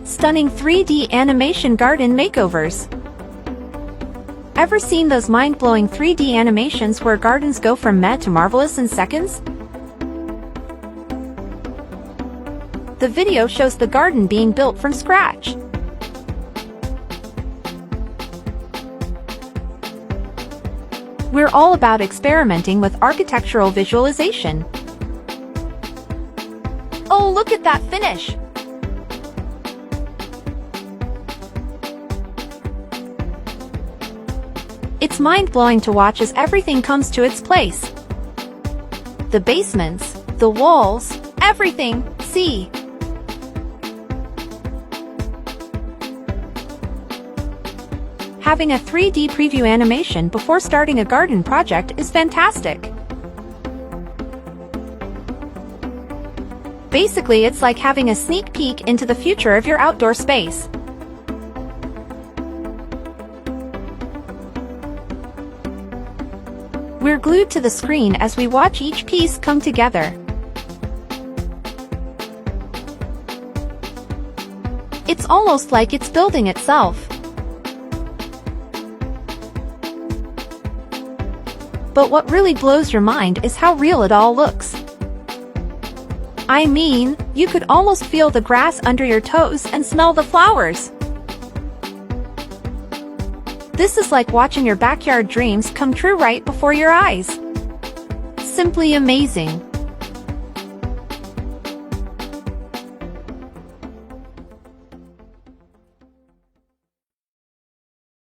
Stunning 3D animation garden makeovers. Ever seen those mind-blowing 3D animations where gardens go from meh to marvelous in seconds? The video shows the garden being built from scratch. We're all about experimenting with architectural visualization. Oh, look at that finish! It's mind-blowing to watch as everything comes to its place. The basements, the walls, everything, see! Having a 3D preview animation before starting a garden project is fantastic. Basically, it's like having a sneak peek into the future of your outdoor space. We're glued to the screen as we watch each piece come together. It's almost like it's building itself. But what really blows your mind is how real it all looks. I mean, you could almost feel the grass under your toes and smell the flowers. This is like watching your backyard dreams come true right before your eyes. Simply amazing.